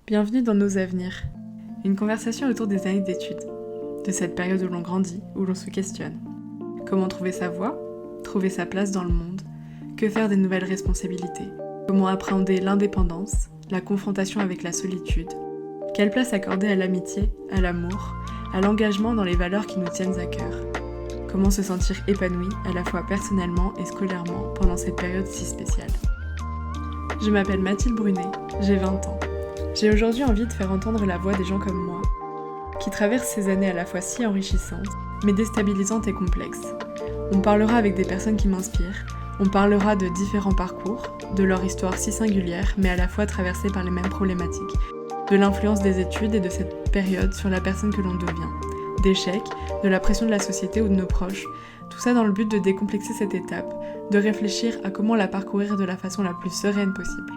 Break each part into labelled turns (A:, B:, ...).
A: Bienvenue dans Nos Avenirs, une conversation autour des années d'études, de cette période où l'on grandit, où l'on se questionne. Comment trouver sa voie, trouver sa place dans le monde, que faire des nouvelles responsabilités, comment appréhender l'indépendance, la confrontation avec la solitude, quelle place accorder à l'amitié, à l'amour, à l'engagement dans les valeurs qui nous tiennent à cœur, comment se sentir épanoui à la fois personnellement et scolairement pendant cette période si spéciale. Je m'appelle Mathilde Brunet, j'ai 20 ans. J'ai aujourd'hui envie de faire entendre la voix des gens comme moi, qui traversent ces années à la fois si enrichissantes, mais déstabilisantes et complexes. On parlera avec des personnes qui m'inspirent, on parlera de différents parcours, de leur histoire si singulière, mais à la fois traversée par les mêmes problématiques, de l'influence des études et de cette période sur la personne que l'on devient, d'échecs, de la pression de la société ou de nos proches, tout ça dans le but de décomplexer cette étape, de réfléchir à comment la parcourir de la façon la plus sereine possible.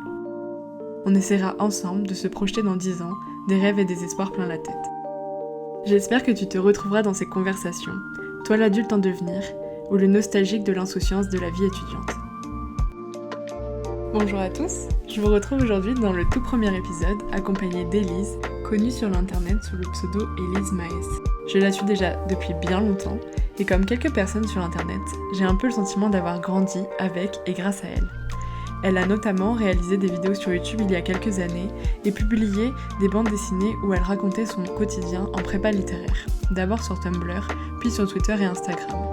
A: On essaiera ensemble de se projeter dans 10 ans, des rêves et des espoirs plein la tête. J'espère que tu te retrouveras dans ces conversations, toi l'adulte en devenir, ou le nostalgique de l'insouciance de la vie étudiante. Bonjour à tous, je vous retrouve aujourd'hui dans le tout premier épisode, accompagnée d'Élise, connue sur l'internet sous le pseudo Élise Maes. Je la suis déjà depuis bien longtemps, et comme quelques personnes sur internet, j'ai un peu le sentiment d'avoir grandi avec et grâce à elle. Elle a notamment réalisé des vidéos sur YouTube il y a quelques années et publié des bandes dessinées où elle racontait son quotidien en prépa littéraire, d'abord sur Tumblr, puis sur Twitter et Instagram.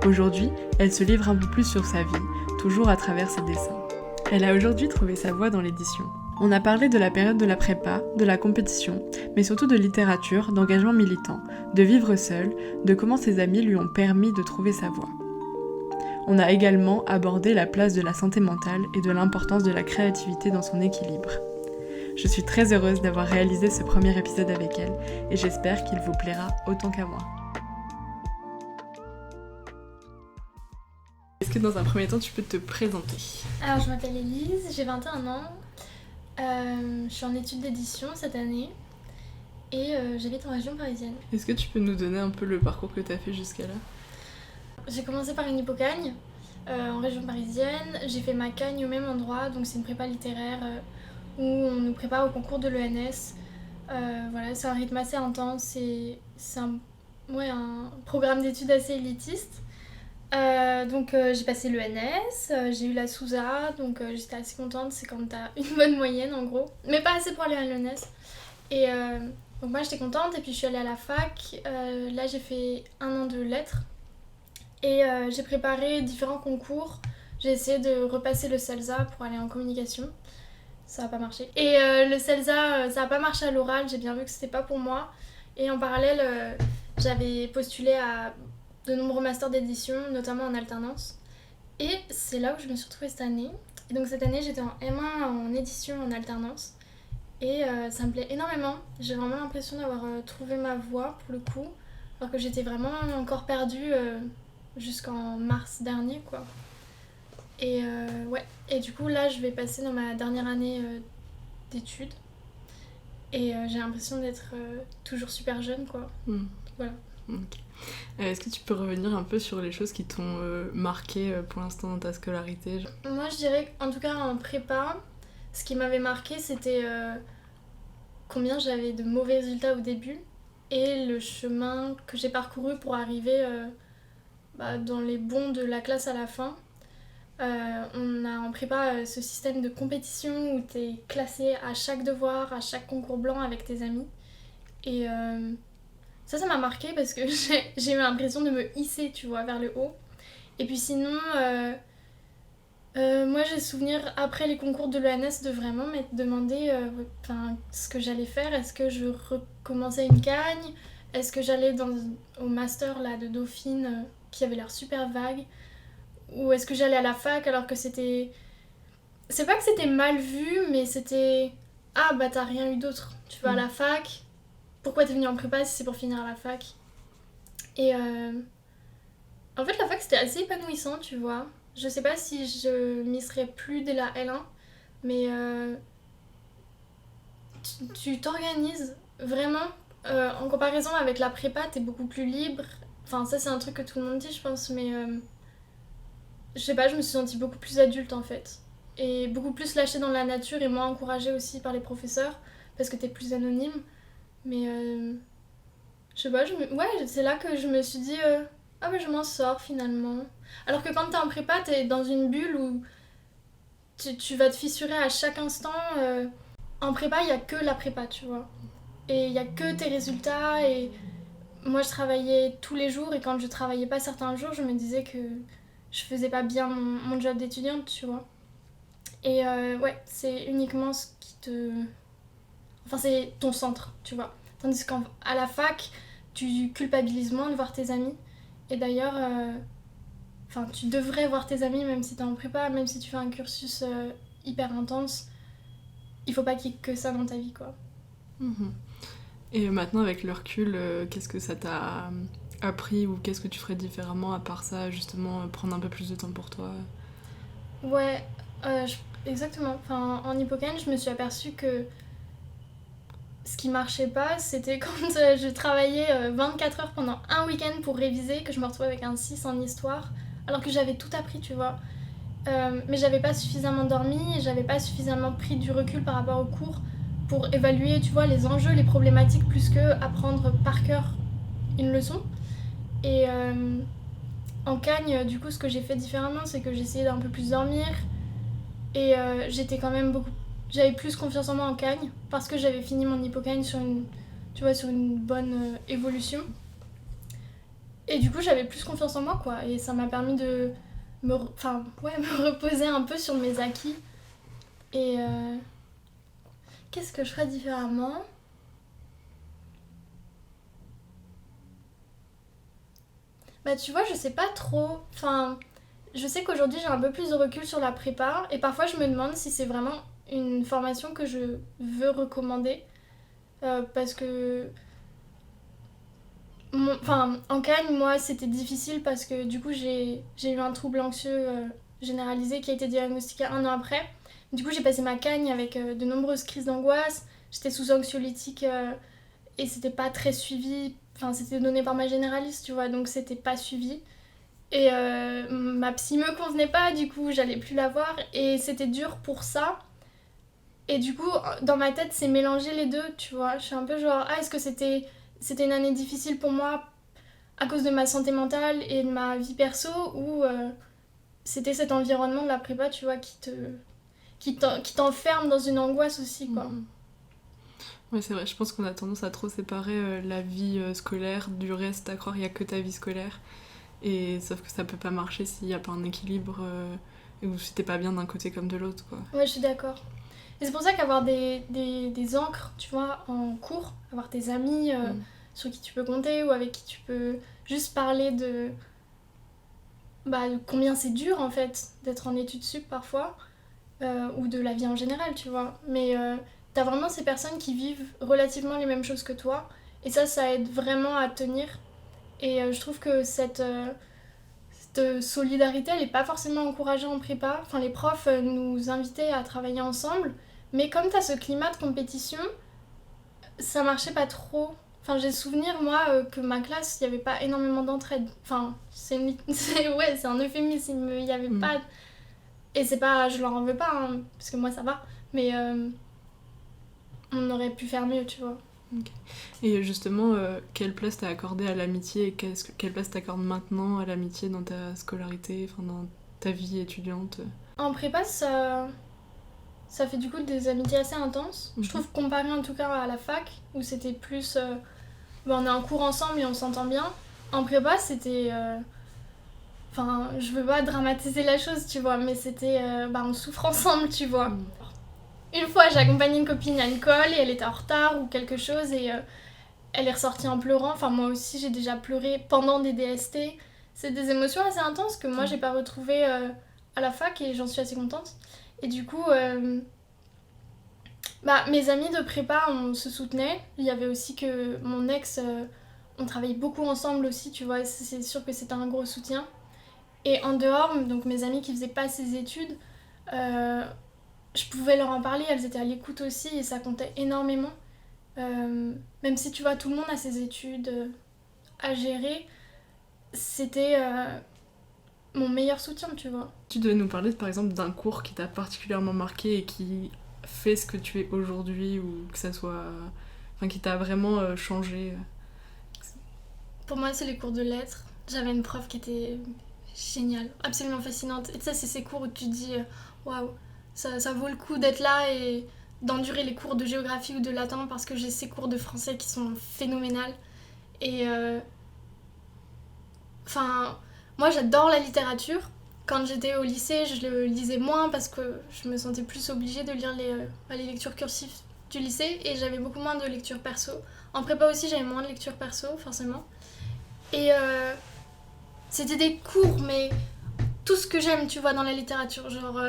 A: Aujourd'hui, elle se livre un peu plus sur sa vie, toujours à travers ses dessins. Elle a aujourd'hui trouvé sa voie dans l'édition. On a parlé de la période de la prépa, de la compétition, mais surtout de littérature, d'engagement militant, de vivre seule, de comment ses amis lui ont permis de trouver sa voie. On a également abordé la place de la santé mentale et de l'importance de la créativité dans son équilibre. Je suis très heureuse d'avoir réalisé ce premier épisode avec elle et j'espère qu'il vous plaira autant qu'à moi. Est-ce que dans un premier temps tu peux te présenter ?
B: Alors je m'appelle Élise, j'ai 21 ans, je suis en études d'édition cette année et j'habite en région parisienne.
A: Est-ce que tu peux nous donner un peu le parcours que tu as fait jusqu'à là ?
B: J'ai commencé par une hypocagne en région parisienne, j'ai fait ma cagne au même endroit, donc c'est une prépa littéraire où on nous prépare au concours de l'ENS. Voilà, c'est un rythme assez intense et c'est un programme d'études assez élitiste. Donc j'ai passé l'ENS, j'ai eu la SUSA, donc j'étais assez contente, c'est quand t'as une bonne moyenne en gros, mais pas assez pour aller à l'ENS. Et donc moi j'étais contente et puis je suis allée à la fac, là j'ai fait 1 an de lettres. Et j'ai préparé différents concours. J'ai essayé de repasser le CELSA pour aller en communication. Ça n'a pas marché. Et le CELSA, ça n'a pas marché à l'oral. J'ai bien vu que c'était pas pour moi. Et en parallèle, j'avais postulé à de nombreux masters d'édition, notamment en alternance. Et c'est là où je me suis retrouvée cette année. Et donc cette année, j'étais en M1 en édition en alternance. Et ça me plaît énormément. J'ai vraiment l'impression d'avoir trouvé ma voie pour le coup. Alors que j'étais vraiment encore perdue jusqu'en mars dernier quoi. Et ouais, et du coup là je vais passer dans ma dernière année d'études et j'ai l'impression d'être toujours super jeune quoi. Voilà.
A: Okay. Est-ce que tu peux revenir un peu sur les choses qui t'ont marqué pour l'instant dans ta scolarité ?
B: Moi je dirais en tout cas en prépa, ce qui m'avait marqué c'était combien j'avais de mauvais résultats au début et le chemin que j'ai parcouru pour arriver dans les bons de la classe à la fin. On a en prépa ce système de compétition où t'es classé à chaque devoir, à chaque concours blanc avec tes amis. Et ça m'a marqué parce que j'ai eu l'impression de me hisser, tu vois, vers le haut. Et puis sinon, moi j'ai souvenir après les concours de l'ENS de vraiment m'être demandé ce que j'allais faire. Est-ce que je recommençais une cagne ? Est-ce que j'allais au master là, de Dauphine qui avait l'air super vague, ou est-ce que j'allais à la fac alors que c'était... C'est pas que c'était mal vu, mais c'était... Ah bah t'as rien eu d'autre, tu vas à la fac, pourquoi t'es venue en prépa si c'est pour finir à la fac ? Et en fait la fac c'était assez épanouissant, tu vois. Je sais pas si je m'y serais plus dès la L1, mais tu t'organises vraiment. En comparaison avec la prépa, t'es beaucoup plus libre. Enfin, ça, c'est un truc que tout le monde dit, je pense, mais je sais pas, je me suis sentie beaucoup plus adulte en fait. Et beaucoup plus lâchée dans la nature et moins encouragée aussi par les professeurs. parce que t'es plus anonyme. Mais je sais pas, ouais, c'est là que je me suis dit ah mais je m'en sors finalement. Alors que quand t'es en prépa, t'es dans une bulle où tu vas te fissurer à chaque instant. En prépa, il y a que la prépa, tu vois. Et il y a que tes résultats. Et moi, je travaillais tous les jours. Et quand je travaillais pas certains jours, je me disais que je faisais pas bien mon job d'étudiante, tu vois. Et ouais, c'est uniquement ce qui te... Enfin, c'est ton centre, tu vois. Tandis qu'à la fac, tu culpabilises moins de voir tes amis. Et d'ailleurs, enfin, tu devrais voir tes amis même si t'es en prépa, même si tu fais un cursus hyper intense. Il faut pas qu'il y ait que ça dans ta vie, quoi.
A: Mhm. Et maintenant, avec le recul, qu'est-ce que ça t'a appris ou qu'est-ce que tu ferais différemment à part ça, justement, prendre un peu plus de temps pour toi?
B: Ouais, exactement. Enfin, en hippocane, je me suis aperçue que ce qui marchait pas, c'était quand je travaillais 24 heures pendant un week-end pour réviser, que je me retrouvais avec un 6 en histoire, alors que j'avais tout appris, tu vois. Mais j'avais pas suffisamment dormi et j'avais pas suffisamment pris du recul par rapport au cours pour évaluer, tu vois, les enjeux, les problématiques, plus que apprendre par cœur une leçon. Et en Cagne, du coup, ce que j'ai fait différemment, c'est que j'ai essayé d'un peu plus dormir et j'étais quand même beaucoup... J'avais plus confiance en moi en Cagne parce que j'avais fini mon hippocagne sur une, tu vois, sur une bonne évolution. Et du coup, j'avais plus confiance en moi, quoi. Et ça m'a permis de me reposer un peu sur mes acquis. Et qu'est-ce que je ferais différemment? Bah tu vois, je sais pas trop. Enfin, je sais qu'aujourd'hui j'ai un peu plus de recul sur la prépa et parfois je me demande si c'est vraiment une formation que je veux recommander. Parce que... Enfin, en Cagne, moi c'était difficile parce que du coup j'ai eu un trouble anxieux généralisé qui a été diagnostiqué un an après. Du coup j'ai passé ma Cagne avec de nombreuses crises d'angoisse. J'étais sous anxiolytique et c'était pas très suivi. Enfin, c'était donné par ma généraliste, tu vois, donc c'était pas suivi. Et ma psy me convenait pas, du coup, j'allais plus la voir. Et c'était dur pour ça. Et du coup, dans ma tête, c'est mélanger les deux, tu vois. Je suis un peu genre, ah, est-ce que c'était une année difficile pour moi à cause de ma santé mentale et de ma vie perso ou c'était cet environnement de la prépa, tu vois, qui t'enferme dans une angoisse aussi, quoi.
A: Mhm. Ouais, c'est vrai, je pense qu'on a tendance à trop séparer la vie scolaire du reste, à croire qu'il n'y a que ta vie scolaire. Et sauf que ça peut pas marcher s'il n'y a pas un équilibre ou si t'es pas bien d'un côté comme de l'autre, quoi.
B: Ouais, je suis d'accord. Et c'est pour ça qu'avoir des ancres, tu vois, en cours, avoir tes amis sur qui tu peux compter ou avec qui tu peux juste parler de combien c'est dur en fait d'être en études sup parfois, ou de la vie en général, tu vois. Mais t'as vraiment ces personnes qui vivent relativement les mêmes choses que toi, et ça aide vraiment à tenir. Et je trouve que cette solidarité, elle n'est pas forcément encouragée en prépa. Enfin, les profs nous invitaient à travailler ensemble, mais comme t'as ce climat de compétition, ça marchait pas trop. Enfin, j'ai souvenir, moi, que ma classe, il n'y avait pas énormément d'entraide. Enfin, c'est un euphémisme, il n'y avait pas... Et c'est pas... Je leur en veux pas, hein, parce que moi, ça va. Mais on aurait pu faire mieux, tu vois.
A: Okay. Et justement, quelle place t'as accordée à l'amitié et quelle place t'accordes maintenant à l'amitié dans ta scolarité, enfin dans ta vie étudiante?
B: En prépa, ça fait du coup des amitiés assez intenses. Je trouve comparé en tout cas à la fac, où c'était plus... on est en cours ensemble et on s'entend bien. En prépa, c'était... Enfin, je veux pas dramatiser la chose, tu vois, mais c'était... on souffre ensemble, tu vois. Une fois, j'ai accompagné une copine à l'école et elle était en retard ou quelque chose et elle est ressortie en pleurant. Enfin, moi aussi, j'ai déjà pleuré pendant des DST. C'est des émotions assez intenses que moi, j'ai pas retrouvées à la fac et j'en suis assez contente. Et du coup, mes amis de prépa, on se soutenait. Il y avait aussi que mon ex, on travaillait beaucoup ensemble aussi, tu vois. C'est sûr que c'était un gros soutien. Et en dehors, donc mes amis qui faisaient pas ces études, je pouvais leur en parler, elles étaient à l'écoute aussi et ça comptait énormément. Même si tu vois, tout le monde a ses études à gérer, c'était mon meilleur soutien, tu vois.
A: Tu devais nous parler par exemple d'un cours qui t'a particulièrement marqué et qui fait ce que tu es aujourd'hui ou que ça soit... Enfin, qui t'a vraiment changé?
B: Pour moi, c'est les cours de lettres. J'avais une prof qui était géniale, absolument fascinante. Et tu sais, c'est ces cours où tu te dis waouh, ça vaut le coup d'être là et d'endurer les cours de géographie ou de latin parce que j'ai ces cours de français qui sont phénoménales. Et enfin, moi j'adore la littérature. Quand j'étais au lycée, je le lisais moins parce que je me sentais plus obligée de lire les lectures cursives du lycée et j'avais beaucoup moins de lectures perso. En prépa aussi, j'avais moins de lectures perso, forcément. Et c'était des cours, mais tout ce que j'aime, tu vois, dans la littérature, genre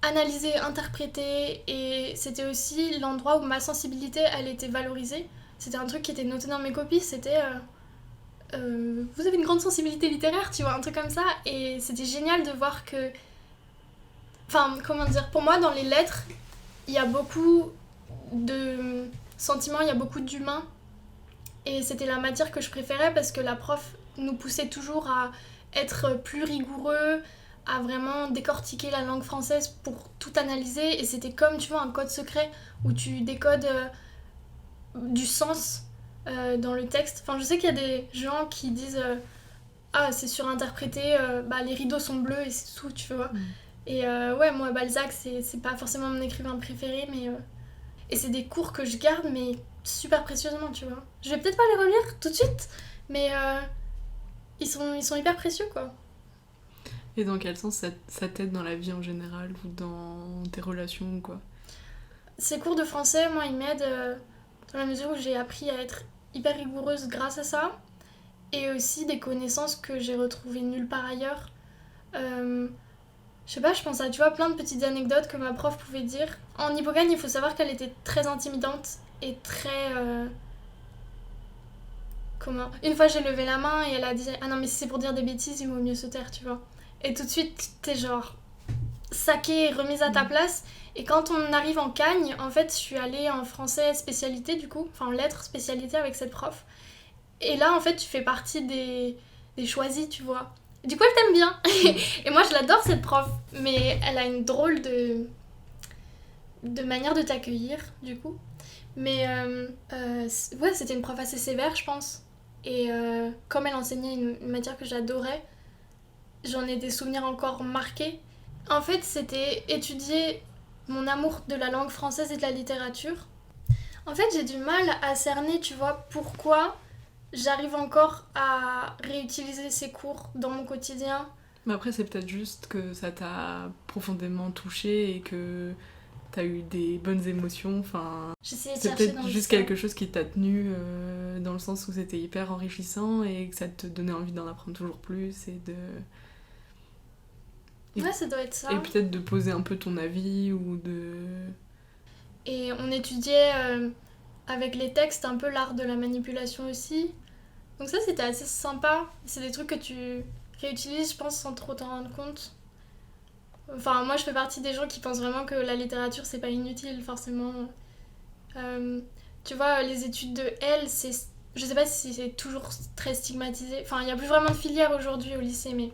B: analyser, interpréter, et c'était aussi l'endroit où ma sensibilité, elle était valorisée. C'était un truc qui était noté dans mes copies, c'était vous avez une grande sensibilité littéraire, tu vois, un truc comme ça, et c'était génial de voir que... Enfin, comment dire, pour moi, dans les lettres, il y a beaucoup de sentiments, il y a beaucoup d'humain, et c'était la matière que je préférais parce que la prof nous poussait toujours à être plus rigoureux, à vraiment décortiquer la langue française pour tout analyser. Et c'était comme, tu vois, un code secret où tu décodes du sens dans le texte. Enfin, je sais qu'il y a des gens qui disent ah, c'est surinterprété, bah, les rideaux sont bleus et c'est tout, tu vois. Et ouais, moi, Balzac, c'est pas forcément mon écrivain préféré, mais... Et c'est des cours que je garde, mais super précieusement, tu vois. Je vais peut-être pas les relire tout de suite, mais ils sont hyper précieux, quoi.
A: Et dans quel sens ça t'aide dans la vie en général ou dans tes relations ou quoi?
B: Ces cours de français, moi, ils m'aident dans la mesure où j'ai appris à être hyper rigoureuse grâce à ça. Et aussi des connaissances que j'ai retrouvées nulle part ailleurs. Je sais pas, je pense à, tu vois, plein de petites anecdotes que ma prof pouvait dire. En Hippocagne, il faut savoir qu'elle était très intimidante et très... Comment? Une fois, j'ai levé la main et elle a dit « Ah non, mais si c'est pour dire des bêtises, il vaut mieux se taire, tu vois. » Et tout de suite, t'es genre saquée, remise à ta place. Et quand on arrive en Cagne, en fait, je suis allée en français spécialité, du coup, enfin en lettres spécialité avec cette prof. Et là, en fait, tu fais partie des choisis, tu vois. Du coup, elle t'aime bien. Et moi, je l'adore, cette prof. Mais elle a une drôle de manière de t'accueillir, du coup. Mais ouais, c'était une prof assez sévère, je pense. Et comme elle enseignait une matière que j'adorais, j'en ai des souvenirs encore marqués. En fait, c'était étudier mon amour de la langue française et de la littérature. En fait, j'ai du mal à cerner, tu vois, pourquoi j'arrive encore à réutiliser ces cours dans mon quotidien.
A: Mais après, c'est peut-être juste que ça t'a profondément touché et que t'as eu des bonnes émotions. Enfin,
B: j'essayais de
A: c'est
B: chercher
A: peut-être
B: dans
A: juste quelque chose qui t'a tenu dans le sens où c'était hyper enrichissant et que ça te donnait envie d'en apprendre toujours plus et de...
B: Ouais, ça doit être ça.
A: Et peut-être de poser un peu ton avis ou de...
B: Et on étudiait avec les textes un peu l'art de la manipulation aussi. Donc ça, c'était assez sympa. C'est des trucs que tu réutilises, je pense, sans trop t'en rendre compte. Enfin, moi, je fais partie des gens qui pensent vraiment que la littérature, c'est pas inutile, forcément. Tu vois, les études de L, c'est... Je sais pas si c'est toujours très stigmatisé. Enfin, il y a plus vraiment de filière aujourd'hui au lycée, mais...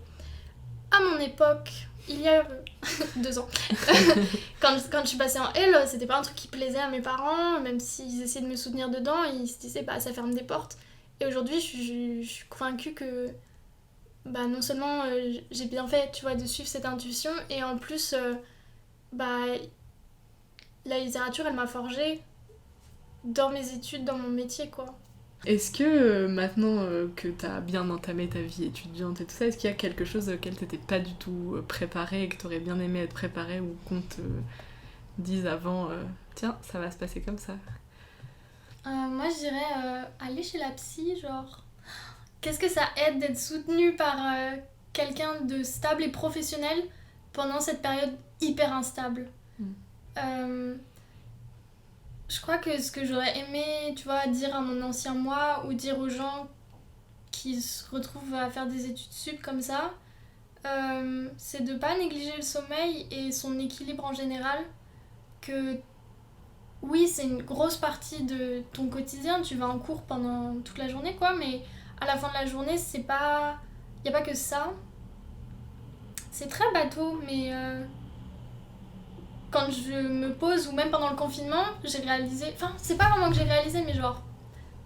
B: À mon époque, il y a 2 ans, quand je suis passée en L, c'était pas un truc qui plaisait à mes parents, même s'ils essayaient de me soutenir dedans, ils se disaient bah ça ferme des portes. Et aujourd'hui, je suis convaincue que bah non seulement j'ai bien fait, tu vois, de suivre cette intuition, et en plus, bah la littérature, elle m'a forgée dans mes études, dans mon métier, quoi.
A: Est-ce que maintenant que t'as bien entamé ta vie étudiante et tout ça, est-ce qu'il y a quelque chose auquel t'étais pas du tout préparée et que t'aurais bien aimé être préparée ou qu'on te dise avant tiens, ça va se passer comme ça?
B: Moi, je dirais aller chez la psy, genre... Qu'est-ce que ça aide d'être soutenu par quelqu'un de stable et professionnel pendant cette période hyper instable. Je crois que ce que j'aurais aimé, tu vois, dire à mon ancien moi ou dire aux gens qui se retrouvent à faire des études sup comme ça, c'est de pas négliger le sommeil et son équilibre en général. Que oui, c'est une grosse partie de ton quotidien, tu vas en cours pendant toute la journée, quoi, mais à la fin de la journée, c'est pas... Y a pas que ça. C'est très bateau, mais quand je me pose, ou même pendant le confinement, j'ai réalisé... Enfin, c'est pas vraiment que j'ai réalisé, mais genre,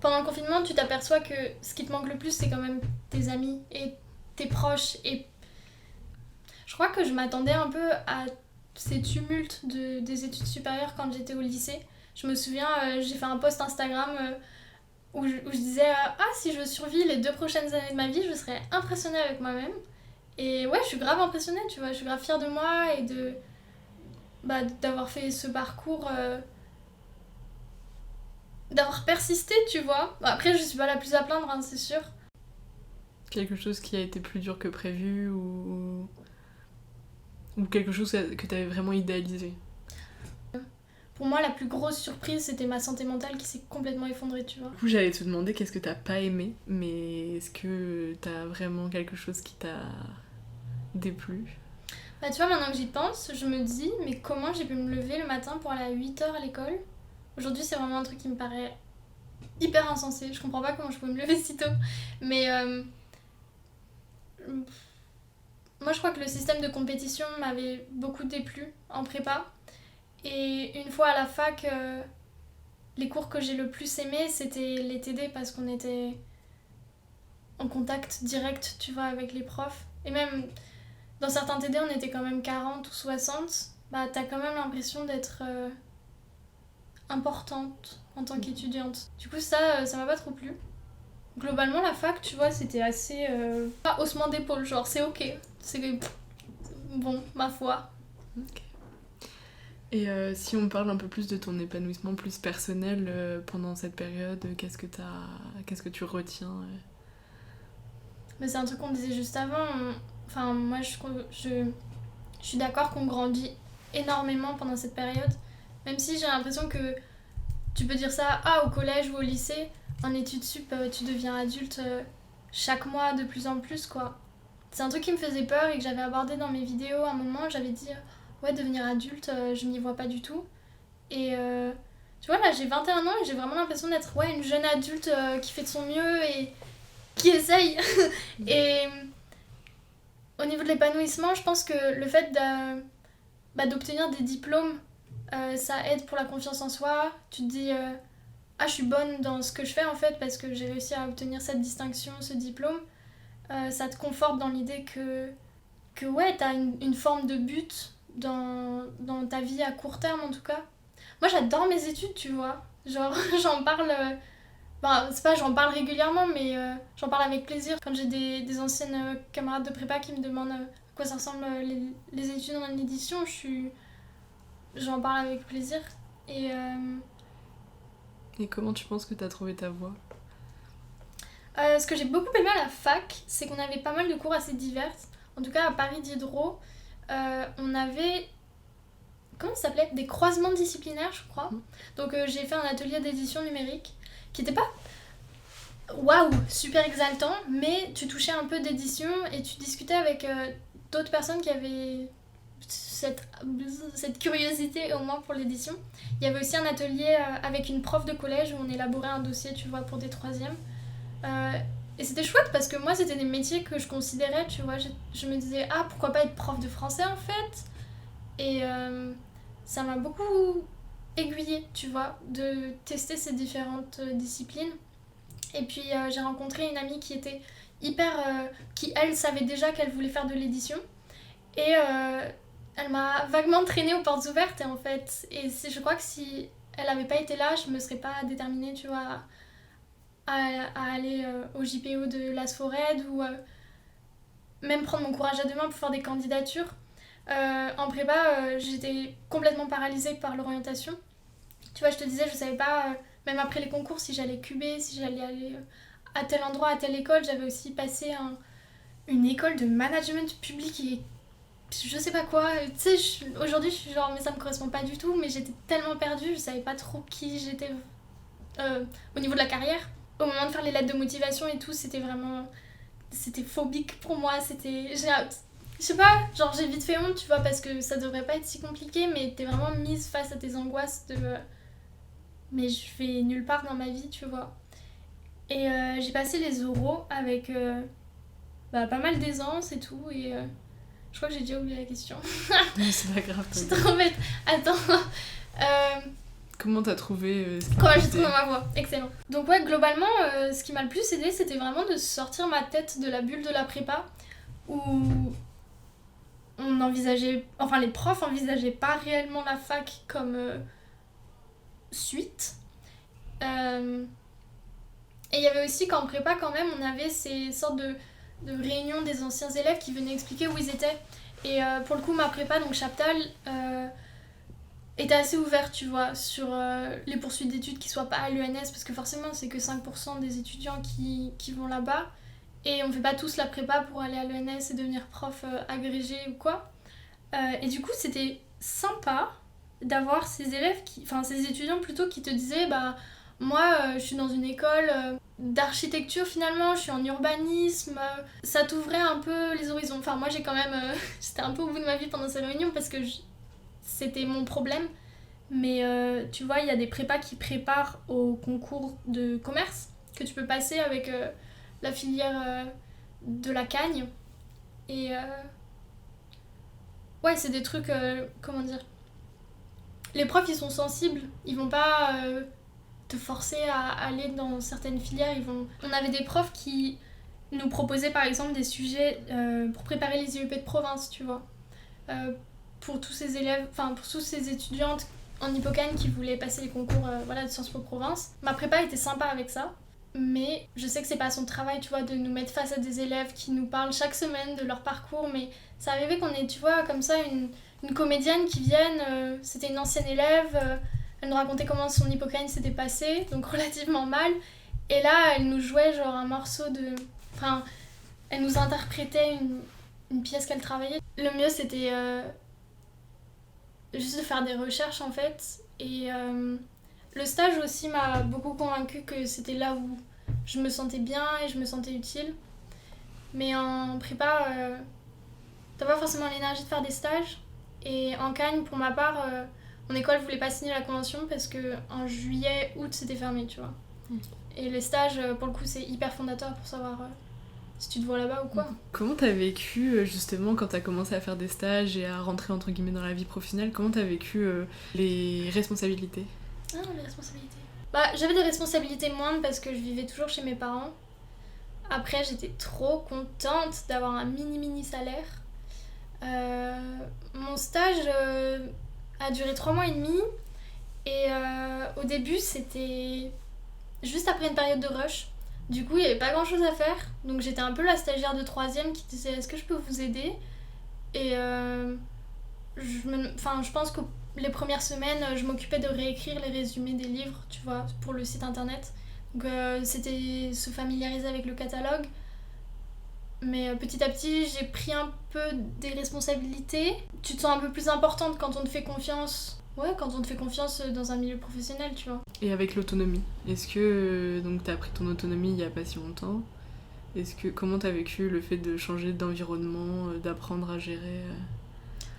B: pendant le confinement, tu t'aperçois que ce qui te manque le plus, c'est quand même tes amis et tes proches. Et je crois que je m'attendais un peu à ces tumultes des études supérieures quand j'étais au lycée. Je me souviens, j'ai fait un post Instagram où je disais ah, si je survis les 2 prochaines années de ma vie, je serais impressionnée avec moi-même. Et ouais, je suis grave impressionnée, tu vois. Je suis grave fière de moi et d'avoir fait ce parcours, d'avoir persisté, tu vois. Après, je suis pas la plus à plaindre, hein, c'est sûr.
A: Quelque chose qui a été plus dur que prévu ou quelque chose que t'avais vraiment idéalisé?
B: Pour moi, la plus grosse surprise, c'était ma santé mentale qui s'est complètement effondrée, tu vois.
A: Du coup, j'allais te demander qu'est-ce que t'as pas aimé, mais est-ce que t'as vraiment quelque chose qui t'a déplu?
B: Bah, tu vois, maintenant que j'y pense, je me dis, mais comment j'ai pu me lever le matin pour aller à 8h à l'école? Aujourd'hui, c'est vraiment un truc qui me paraît hyper insensé. Je comprends pas comment je pouvais me lever si tôt. Mais moi, je crois que le système de compétition m'avait beaucoup déplu en prépa. Et une fois à la fac, les cours que j'ai le plus aimé, c'était les TD parce qu'on était en contact direct, tu vois, avec les profs. Et même dans certains TD, on était quand même 40 ou 60. Bah, t'as quand même l'impression d'être importante en tant qu'étudiante. Du coup, ça m'a pas trop plu. Globalement, la fac, tu vois, c'était assez... pas haussement d'épaule, genre, c'est ok. C'est bon, ma foi.
A: Ok. Et si on parle un peu plus de ton épanouissement plus personnel pendant cette période, qu'est-ce que tu retiens
B: Mais c'est un truc qu'on disait juste avant. Enfin, moi, je suis d'accord qu'on grandit énormément pendant cette période. Même si j'ai l'impression que tu peux dire ça au collège ou au lycée, en études sup, tu deviens adulte chaque mois de plus en plus, quoi. C'est un truc qui me faisait peur et que j'avais abordé dans mes vidéos à un moment. J'avais dit, ouais, devenir adulte, je m'y vois pas du tout. Et tu vois, là, j'ai 21 ans et j'ai vraiment l'impression d'être une jeune adulte qui fait de son mieux et qui essaye. Et au niveau de l'épanouissement, je pense que le fait d'obtenir des diplômes, ça aide pour la confiance en soi. Tu te dis, je suis bonne dans ce que je fais en fait parce que j'ai réussi à obtenir cette distinction, ce diplôme. Ça te conforte dans l'idée que ouais, t'as une forme de but dans ta vie à court terme en tout cas. Moi j'adore mes études, tu vois. Genre j'en parle... c'est pas j'en parle régulièrement, mais j'en parle avec plaisir. Quand j'ai des anciennes camarades de prépa qui me demandent à quoi ça ressemble les études en édition, j'en parle avec plaisir. Et
A: comment tu penses que t'as trouvé ta voie?
B: Ce que j'ai beaucoup aimé à la fac, c'est qu'on avait pas mal de cours assez divers. En tout cas, à Paris Diderot, on avait... Comment ça s'appelait? Des croisements disciplinaires, je crois. Donc j'ai fait un atelier d'édition numérique qui était pas... Waouh, super exaltant, mais tu touchais un peu d'édition et tu discutais avec d'autres personnes qui avaient cette curiosité au moins pour l'édition. Il y avait aussi un atelier avec une prof de collège où on élaborait un dossier, tu vois, pour des troisièmes. Et c'était chouette parce que moi c'était des métiers que je considérais, tu vois, je me disais pourquoi pas être prof de français en fait. Et ça m'a beaucoup aiguillée, tu vois, de tester ces différentes disciplines. Et puis j'ai rencontré une amie qui était qui elle savait déjà qu'elle voulait faire de l'édition. Et elle m'a vaguement traînée aux portes ouvertes et en fait, je crois que si elle avait pas été là, je me serais pas déterminée, tu vois, à aller au JPO de l'As4Ed ou même prendre mon courage à deux mains pour faire des candidatures. En prépa, j'étais complètement paralysée par l'orientation. Tu vois, je te disais, je savais pas, même après les concours, si j'allais QB, si j'allais aller à tel endroit, à telle école. J'avais aussi passé une école de management public et je sais pas quoi. Tu sais, aujourd'hui, je suis genre, mais ça me correspond pas du tout, mais j'étais tellement perdue, je savais pas trop qui j'étais au niveau de la carrière. Au moment de faire les lettres de motivation et tout, c'était phobique pour moi. Je sais pas, genre j'ai vite fait honte, tu vois, parce que ça devrait pas être si compliqué, mais t'es vraiment mise face à tes angoisses de... mais je vais nulle part dans ma vie, tu vois. Et j'ai passé les oraux avec pas mal d'aisance et tout, et Je crois que j'ai déjà oublié la question.
A: Mais c'est pas grave.
B: Je suis trop bête. Attends.
A: Comment t'as trouvé ce qui
B: Comment
A: te
B: j'ai trouvé
A: plaisait?
B: ma voix. Excellent. Donc ouais, globalement, ce qui m'a le plus aidé, c'était vraiment de sortir ma tête de la bulle de la prépa où on envisageait, enfin les profs envisageaient pas réellement la fac comme suite. Et il y avait aussi qu'en prépa quand même, on avait ces sortes de réunions des anciens élèves qui venaient expliquer où ils étaient. Et pour le coup, ma prépa, donc Chaptal, était assez ouverte, tu vois, sur les poursuites d'études qui soient pas à l'ENS, parce que forcément, c'est que 5% des étudiants qui vont là-bas. Et on fait pas tous la prépa pour aller à l'ENS et devenir prof agrégé ou quoi. Et du coup, c'était sympa d'avoir ces élèves, enfin ces étudiants plutôt, qui te disaient bah moi je suis dans une école d'architecture finalement, je suis en urbanisme, ça t'ouvrait un peu les horizons. Enfin moi j'ai quand même, j'étais un peu au bout de ma vie pendant ces réunions parce que c'était mon problème. Mais tu vois, il y a des prépas qui préparent au concours de commerce que tu peux passer avec la filière de la Cagne. Et ouais, c'est des trucs, comment dire, les profs ils sont sensibles, ils vont pas te forcer à aller dans certaines filières. On avait des profs qui nous proposaient par exemple des sujets pour préparer les IEP de province, tu vois. Pour tous ces élèves, enfin pour tous ces étudiantes en Hippocagne qui voulaient passer les concours voilà, de Sciences Po Province. Ma prépa était sympa avec ça, mais je sais que c'est pas son travail, tu vois, de nous mettre face à des élèves qui nous parlent chaque semaine de leur parcours, mais ça arrivait qu'on ait, tu vois, comme ça une comédienne qui vienne, c'était une ancienne élève, elle nous racontait comment son Hippocagne s'était passé, donc relativement mal, et là elle nous jouait genre un morceau de... Enfin, elle nous interprétait une pièce qu'elle travaillait. Le mieux c'était juste de faire des recherches en fait, et le stage aussi m'a beaucoup convaincue que c'était là où je me sentais bien et je me sentais utile. Mais en prépa, t'as pas forcément l'énergie de faire des stages. Et en Cagne, pour ma part, mon école voulait pas signer la convention parce qu'en juillet, août, c'était fermé, tu vois. Et les stages, pour le coup, c'est hyper fondateur pour savoir si tu te vois là-bas ou quoi.
A: Comment t'as vécu justement quand t'as commencé à faire des stages et à rentrer entre guillemets dans la vie professionnelle? Comment t'as vécu les responsabilités?
B: Ah, les responsabilités. Bah, j'avais des responsabilités moindres parce que je vivais toujours chez mes parents. Après, j'étais trop contente d'avoir un mini salaire. Mon stage a duré 3 mois et demi. Et au début, c'était juste après une période de rush. Du coup, il n'y avait pas grand chose à faire. Donc j'étais un peu la stagiaire de 3e qui disait est-ce que je peux vous aider? Et je pense que les premières semaines, je m'occupais de réécrire les résumés des livres, tu vois, pour le site internet. Donc c'était se familiariser avec le catalogue. Mais petit à petit, j'ai pris un peu des responsabilités. Tu te sens un peu plus importante quand on te fait confiance. Ouais, quand on te fait confiance dans un milieu professionnel, tu vois.
A: Et avec l'autonomie, est-ce que donc t'as pris ton autonomie il y a pas si longtemps? Comment t'as vécu le fait de changer d'environnement, d'apprendre à gérer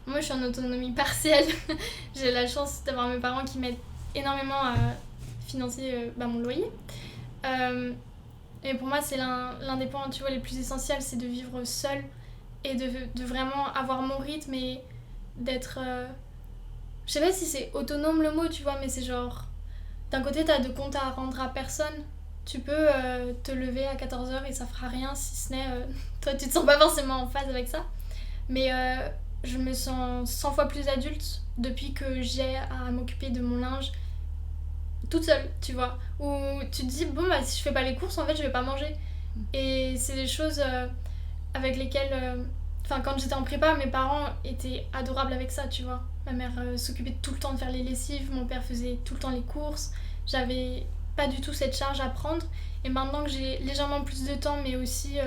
B: Moi, je suis en autonomie partielle. J'ai la chance d'avoir mes parents qui m'aident énormément à financer mon loyer. Et pour moi, c'est l'un des points, tu vois, les plus essentiels, c'est de vivre seule et de vraiment avoir mon rythme et d'être... Je sais pas si c'est autonome le mot, tu vois, mais c'est genre... D'un côté, t'as de compte à rendre à personne. Tu peux te lever à 14h et ça fera rien, si ce n'est... toi, tu te sens pas forcément en phase avec ça. Mais je me sens 100 fois plus adulte depuis que j'ai à m'occuper de mon linge toute seule, tu vois. Où tu te dis, bon, bah, si je fais pas les courses, en fait, je vais pas manger. Et c'est des choses avec lesquelles... Enfin, quand j'étais en prépa, mes parents étaient adorables avec ça, tu vois. Ma mère s'occupait tout le temps de faire les lessives, mon père faisait tout le temps les courses. J'avais pas du tout cette charge à prendre. Et maintenant que j'ai légèrement plus de temps, mais aussi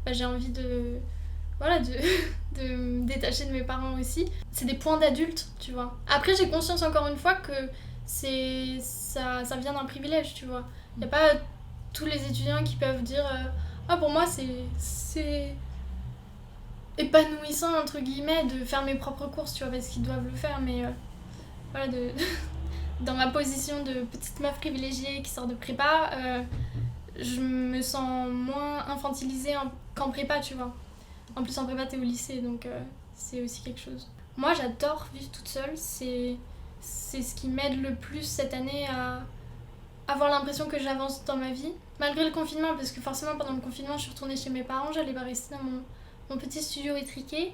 B: j'ai envie de... Voilà, de me détacher de mes parents aussi. C'est des points d'adulte, tu vois. Après, j'ai conscience encore une fois que ça vient d'un privilège, tu vois. Il n'y a pas tous les étudiants qui peuvent dire ah, pour moi, c'est épanouissant, entre guillemets, de faire mes propres courses, tu vois, parce qu'ils doivent le faire, mais voilà, dans ma position de petite meuf privilégiée qui sort de prépa, je me sens moins infantilisée qu'en prépa, tu vois. En plus, en prépa, t'es au lycée, donc c'est aussi quelque chose. Moi, j'adore vivre toute seule. C'est ce qui m'aide le plus cette année à avoir l'impression que j'avance dans ma vie. Malgré le confinement, parce que forcément, pendant le confinement, je suis retournée chez mes parents. J'allais pas rester dans mon petit studio étriqué.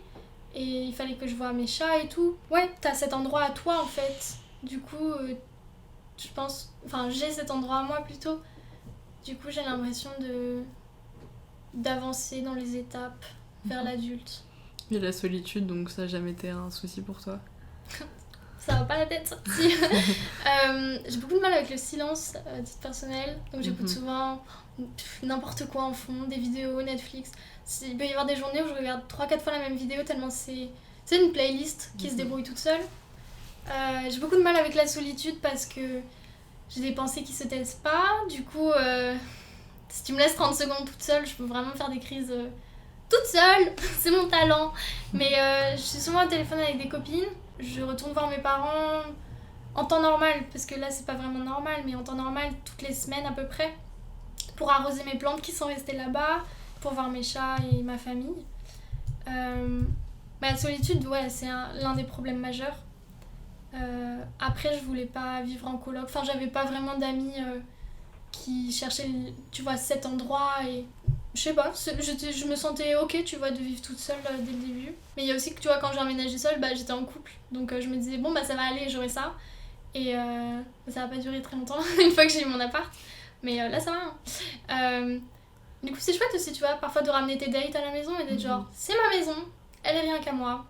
B: Et il fallait que je voie mes chats et tout. Ouais, t'as cet endroit à toi, en fait. Du coup, je pense... Enfin, j'ai cet endroit à moi, plutôt. Du coup, j'ai l'impression d'avancer dans les étapes vers l'adulte.
A: Il y a la solitude, donc ça n'a jamais été un souci pour toi?
B: Ça va pas la tête sortie. J'ai beaucoup de mal avec le silence à titre personnel, donc j'écoute souvent n'importe quoi en fond, des vidéos, Netflix. Il peut y avoir des journées où je regarde 3-4 fois la même vidéo tellement c'est une playlist qui se débrouille toute seule. J'ai beaucoup de mal avec la solitude parce que j'ai des pensées qui se taisent pas. Du coup, si tu me laisses 30 secondes toute seule, je peux vraiment faire des crises toute seule. C'est mon talent. Mais je suis souvent au téléphone avec des copines. Je retourne voir mes parents en temps normal, parce que là c'est pas vraiment normal, mais en temps normal, toutes les semaines à peu près, pour arroser mes plantes qui sont restées là-bas, pour voir mes chats et ma famille. La solitude, ouais, c'est l'un des problèmes majeurs. Après, je voulais pas vivre en coloc. Enfin, j'avais pas vraiment d'amis qui cherchaient, tu vois, cet endroit. Et je sais pas, je me sentais ok, tu vois, de vivre toute seule dès le début. Mais il y a aussi que, tu vois, quand j'ai emménagé seule, bah, j'étais en couple. Donc je me disais, bon, bah ça va aller, j'aurai ça. Et ça va pas durer très longtemps, une fois que j'ai eu mon appart. Mais là, ça va. Hein. Du coup, c'est chouette aussi, tu vois, parfois de ramener tes dates à la maison et d'être genre, c'est ma maison, elle est rien qu'à moi.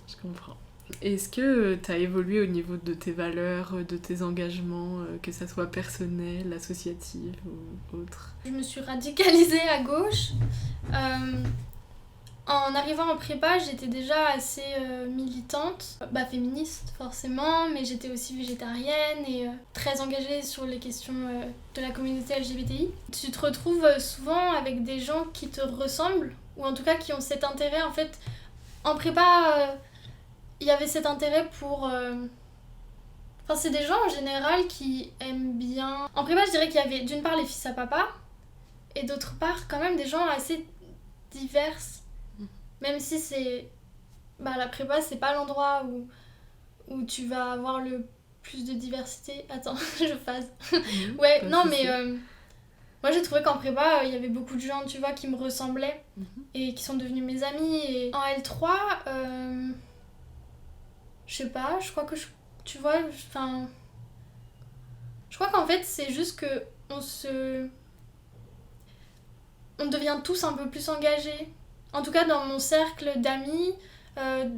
A: Je comprends. Est-ce que tu as évolué au niveau de tes valeurs, de tes engagements, que ça soit personnel, associatif ou autre?
B: Je me suis radicalisée à gauche. En arrivant en prépa, j'étais déjà assez militante, féministe forcément, mais j'étais aussi végétarienne et très engagée sur les questions de la communauté LGBTI. Tu te retrouves souvent avec des gens qui te ressemblent, ou en tout cas qui ont cet intérêt. En fait, en prépa, il y avait cet intérêt pour... Enfin, c'est des gens en général qui aiment bien... En prépa, je dirais qu'il y avait d'une part les fils à papa, et d'autre part quand même des gens assez diverses. Même si c'est... la prépa, c'est pas l'endroit où tu vas avoir le plus de diversité. Attends, je phase. Ouais, non, mais... moi, j'ai trouvé qu'en prépa, il y avait beaucoup de gens, tu vois, qui me ressemblaient et qui sont devenus mes amis. Et en L3, je sais pas, je crois que tu vois, enfin... Je crois qu'en fait, c'est juste que on devient tous un peu plus engagés. En tout cas, dans mon cercle d'amis,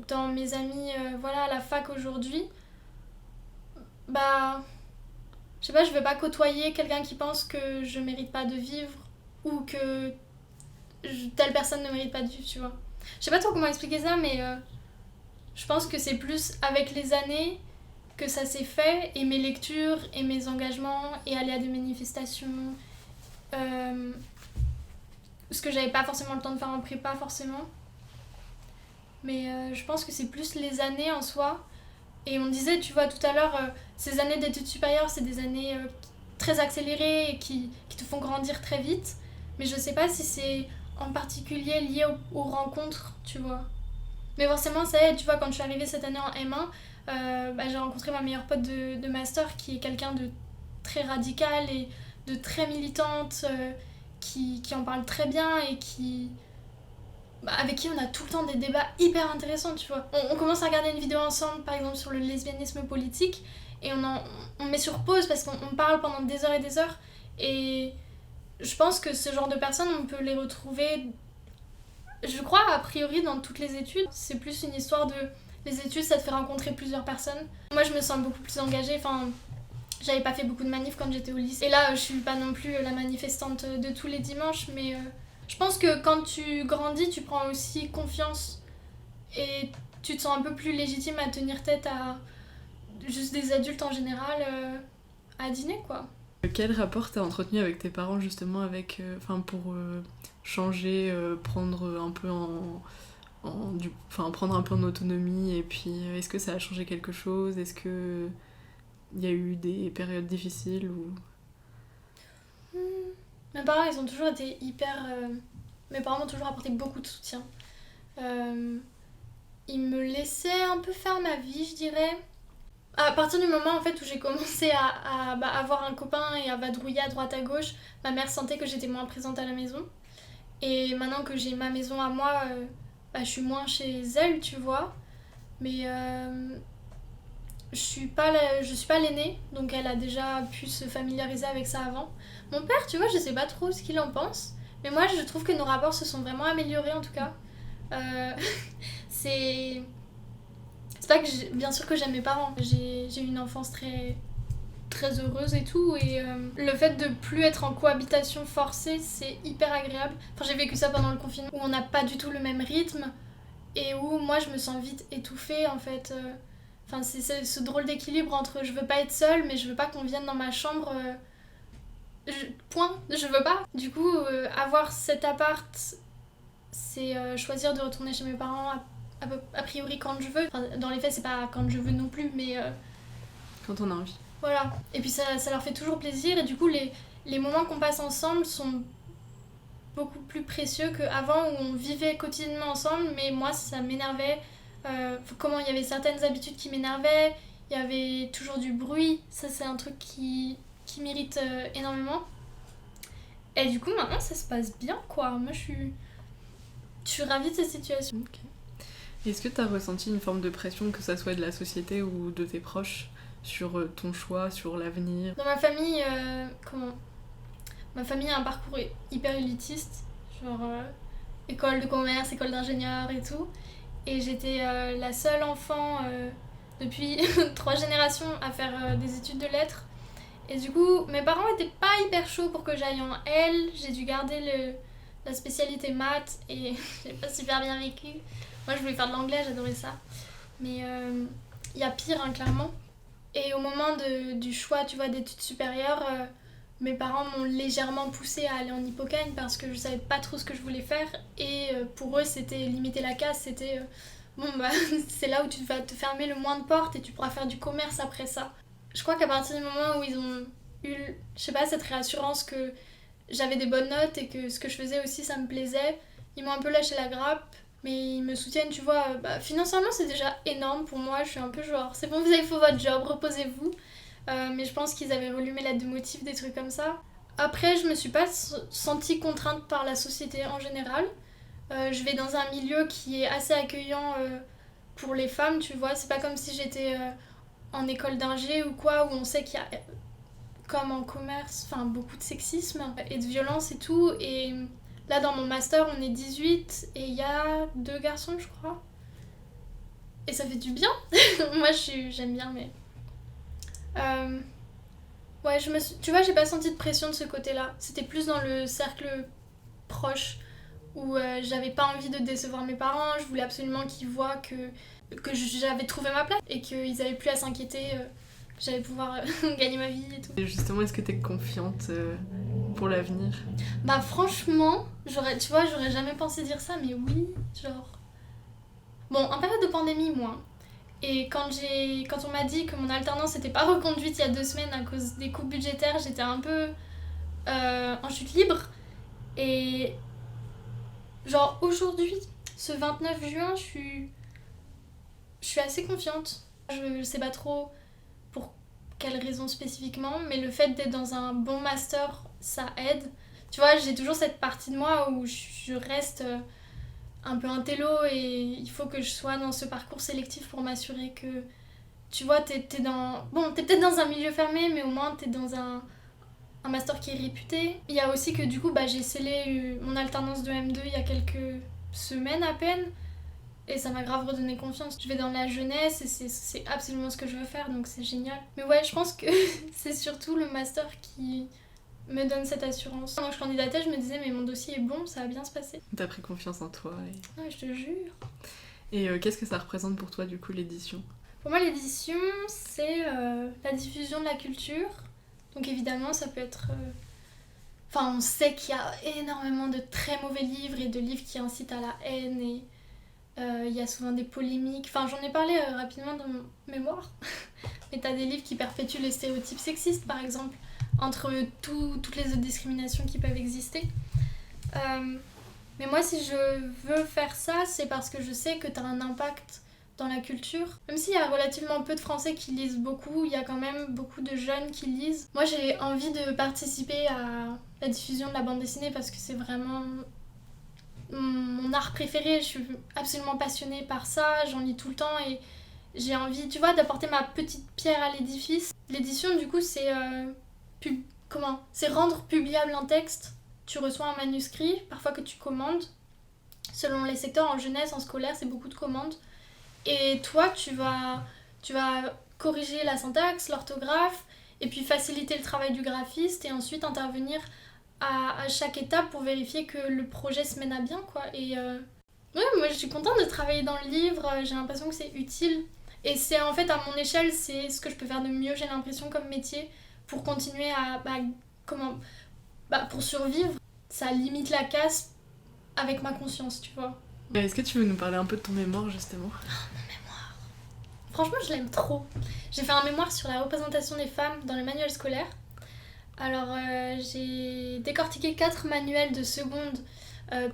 B: dans mes amis à la fac aujourd'hui, je sais pas, je vais pas côtoyer quelqu'un qui pense que je mérite pas de vivre ou que telle personne ne mérite pas de vivre, tu vois. Je sais pas trop comment expliquer ça, mais je pense que c'est plus avec les années que ça s'est fait, et mes lectures, et mes engagements, et aller à des manifestations, ce que j'avais pas forcément le temps de faire en prépa, forcément. Mais je pense que c'est plus les années en soi. Et on disait, tu vois, tout à l'heure, ces années d'études supérieures, c'est des années très accélérées et qui te font grandir très vite. Mais je sais pas si c'est en particulier lié aux rencontres, tu vois. Mais forcément, ça aide, tu vois, quand je suis arrivée cette année en M1, j'ai rencontré ma meilleure pote de master qui est quelqu'un de très radical et de très militante, qui en parle très bien et avec qui on a tout le temps des débats hyper intéressants, tu vois. On commence à regarder une vidéo ensemble, par exemple, sur le lesbianisme politique, et on met sur pause parce qu'on parle pendant des heures et des heures. Et je pense que ce genre de personnes, on peut les retrouver, je crois, a priori, dans toutes les études. C'est plus une histoire de... Les études, ça te fait rencontrer plusieurs personnes. Moi, je me sens beaucoup plus engagée, enfin... J'avais pas fait beaucoup de manifs quand j'étais au lycée. Et là, je suis pas non plus la manifestante de tous les dimanches, mais... Je pense que quand tu grandis, tu prends aussi confiance et tu te sens un peu plus légitime à tenir tête à juste des adultes en général à dîner, quoi.
A: Quel rapport t'as entretenu avec tes parents justement pour changer, prendre un peu prendre un peu en autonomie, et puis est-ce que ça a changé quelque chose? Est-ce que il y a eu des périodes difficiles ou...
B: Mes parents, ils ont toujours été hyper... Mes parents m'ont toujours apporté beaucoup de soutien. il me laissait un peu faire ma vie, je dirais. À partir du moment en fait où j'ai commencé à avoir un copain et à vadrouiller à droite à gauche, ma mère sentait que j'étais moins présente à la maison. Et maintenant que j'ai ma maison à moi, je suis moins chez elle, tu vois. Mais je suis pas l'aînée, donc elle a déjà pu se familiariser avec ça avant. Mon père, tu vois, je sais pas trop ce qu'il en pense. Mais moi, je trouve que nos rapports se sont vraiment améliorés en tout cas. Euh, c'est... C'est pas que bien sûr que j'aime mes parents. J'ai eu une enfance très, très heureuse et tout. Et le fait de plus être en cohabitation forcée, c'est hyper agréable. Enfin, j'ai vécu ça pendant le confinement où on n'a pas du tout le même rythme et où moi je me sens vite étouffée en fait. Enfin, c'est ce drôle d'équilibre entre je veux pas être seule, mais je veux pas qu'on vienne dans ma chambre. Point, je veux pas. Du coup, avoir cet appart, c'est choisir de retourner chez mes parents a priori quand je veux. Enfin, dans les faits, c'est pas quand je veux non plus, mais
A: Quand on a envie.
B: voilà. Et puis ça leur fait toujours plaisir. Et du coup, les moments qu'on passe ensemble sont beaucoup plus précieux qu'avant où on vivait quotidiennement ensemble. Mais moi, ça m'énervait. Comment il y avait certaines habitudes qui m'énervaient. Il y avait toujours du bruit. Ça, c'est un truc qui m'irrite énormément. Et du coup, maintenant, ça se passe bien, quoi. Moi, je suis ravie de cette situation.
A: Ok. Est-ce que tu as ressenti une forme de pression, que ça soit de la société ou de tes proches, sur ton choix, sur l'avenir?
B: Dans ma famille, ma famille a un parcours hyper élitiste, genre école de commerce, école d'ingénieur et tout. Et j'étais la seule enfant depuis 3 générations à faire des études de lettres. Et du coup, mes parents étaient pas hyper chauds pour que j'aille en L. J'ai dû garder la spécialité maths et j'ai pas super bien vécu. Moi, je voulais faire de l'anglais, j'adorais ça. Mais y a pire, hein, clairement. Et au moment du choix, tu vois, d'études supérieures, mes parents m'ont légèrement poussée à aller en Hippocagne parce que je savais pas trop ce que je voulais faire. Et pour eux, c'était limiter la casse, c'était... c'est là où tu vas te fermer le moins de portes et tu pourras faire du commerce après ça. Je crois qu'à partir du moment où ils ont eu, je sais pas, cette réassurance que j'avais des bonnes notes et que ce que je faisais aussi, ça me plaisait, ils m'ont un peu lâché la grappe. Mais ils me soutiennent, tu vois, financièrement c'est déjà énorme pour moi, je suis un peu genre, c'est bon, vous avez fait votre job, reposez-vous. Mais je pense qu'ils avaient relu mes lettres de motifs, des trucs comme ça. Après, je me suis pas sentie contrainte par la société en général. Je vais dans un milieu qui est assez accueillant pour les femmes, tu vois, c'est pas comme si j'étais en école d'ingé ou quoi, où on sait qu'il y a, comme en commerce, beaucoup de sexisme et de violence et tout, et... Là, dans mon master, on est 18 et il y a 2 garçons, je crois. Et ça fait du bien. Moi, j'aime bien, mais... Ouais, tu vois, j'ai pas senti de pression de ce côté-là. C'était plus dans le cercle proche où j'avais pas envie de décevoir mes parents. Je voulais absolument qu'ils voient que j'avais trouvé ma place et qu'ils avaient plus à s'inquiéter, que j'allais pouvoir gagner ma vie et tout.
A: Et justement, est-ce que t'es confiante pour l'avenir?
B: Franchement, j'aurais jamais pensé dire ça, mais oui, genre... Bon, en période de pandémie, moins. Et quand on m'a dit que mon alternance n'était pas reconduite il y a 2 semaines à cause des coupes budgétaires, j'étais un peu en chute libre. Et genre aujourd'hui, ce 29 juin, je suis assez confiante. Je sais pas trop pour quelles raisons spécifiquement, mais le fait d'être dans un bon master, ça aide. Tu vois, j'ai toujours cette partie de moi où je reste un peu intello et il faut que je sois dans ce parcours sélectif pour m'assurer que, tu vois, t'es peut-être dans un milieu fermé, mais au moins t'es dans un master qui est réputé. Il y a aussi que du coup, j'ai scellé mon alternance de M2 il y a quelques semaines à peine. Et ça m'a grave redonné confiance. Je vais dans la jeunesse et c'est absolument ce que je veux faire, donc c'est génial. Mais ouais, je pense que c'est surtout le master qui me donne cette assurance. Quand je candidatais, je me disais, mais mon dossier est bon, ça va bien se passer.
A: T'as pris confiance en toi.
B: Ouais, je te jure.
A: Et qu'est-ce que ça représente pour toi, du coup, l'édition?
B: Pour moi, l'édition, c'est la diffusion de la culture. Donc évidemment, ça peut être... on sait qu'il y a énormément de très mauvais livres et de livres qui incitent à la haine et... Il y a souvent des polémiques. J'en ai parlé rapidement dans mon mémoire. Mais t'as des livres qui perpétuent les stéréotypes sexistes, par exemple, entre toutes les autres discriminations qui peuvent exister. Mais moi, si je veux faire ça, c'est parce que je sais que t'as un impact dans la culture. Même s'il y a relativement peu de Français qui lisent beaucoup, il y a quand même beaucoup de jeunes qui lisent. Moi, j'ai envie de participer à la diffusion de la bande dessinée parce que c'est vraiment mon art préféré. Je suis absolument passionnée par ça, j'en lis tout le temps et j'ai envie, tu vois, d'apporter ma petite pierre à l'édifice. L'édition, du coup, c'est c'est rendre publiable un texte. Tu reçois un manuscrit, parfois que tu commandes. Selon les secteurs, en jeunesse, en scolaire, c'est beaucoup de commandes. Et toi, tu vas corriger la syntaxe, l'orthographe, et puis faciliter le travail du graphiste, et ensuite intervenir à chaque étape pour vérifier que le projet se mène à bien, quoi. Et ouais, moi, je suis contente de travailler dans le livre, j'ai l'impression que c'est utile. Et c'est en fait, à mon échelle, c'est ce que je peux faire de mieux, j'ai l'impression, comme métier, pour continuer à... pour survivre. Ça limite la casse avec ma conscience, tu vois.
A: Est-ce que tu veux nous parler un peu de ton mémoire, justement ?
B: Franchement, je l'aime trop. J'ai fait un mémoire sur la représentation des femmes dans les manuels scolaires. Alors, j'ai décortiqué 4 manuels de seconde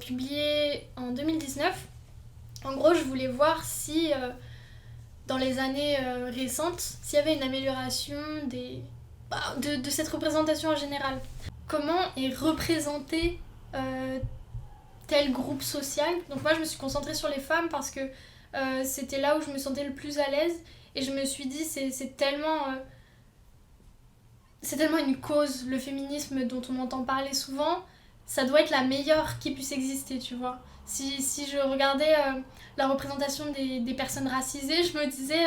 B: publiés en 2019. En gros, je voulais voir si, dans les années récentes, s'il y avait une amélioration de cette représentation en général. Comment est représenté tel groupe social. Donc moi, je me suis concentrée sur les femmes parce que c'était là où je me sentais le plus à l'aise. Et je me suis dit, c'est tellement une cause, le féminisme dont on entend parler souvent. Ça doit être la meilleure qui puisse exister, tu vois. Si je regardais la représentation des personnes racisées, je me disais,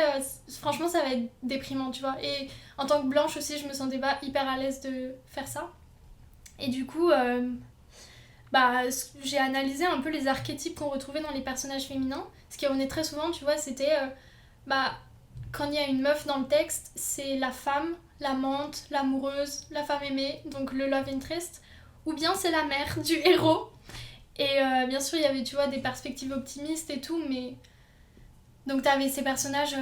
B: franchement, ça va être déprimant, tu vois. Et en tant que blanche aussi, je me sentais pas hyper à l'aise de faire ça. Et du coup, j'ai analysé un peu les archétypes qu'on retrouvait dans les personnages féminins. Ce qui revenait très souvent, tu vois, c'était... quand il y a une meuf dans le texte, c'est la femme, l'amante, l'amoureuse, la femme aimée, donc le love interest. Ou bien c'est la mère du héros. Et bien sûr, il y avait, tu vois, des perspectives optimistes et tout, mais... Donc t'avais ces personnages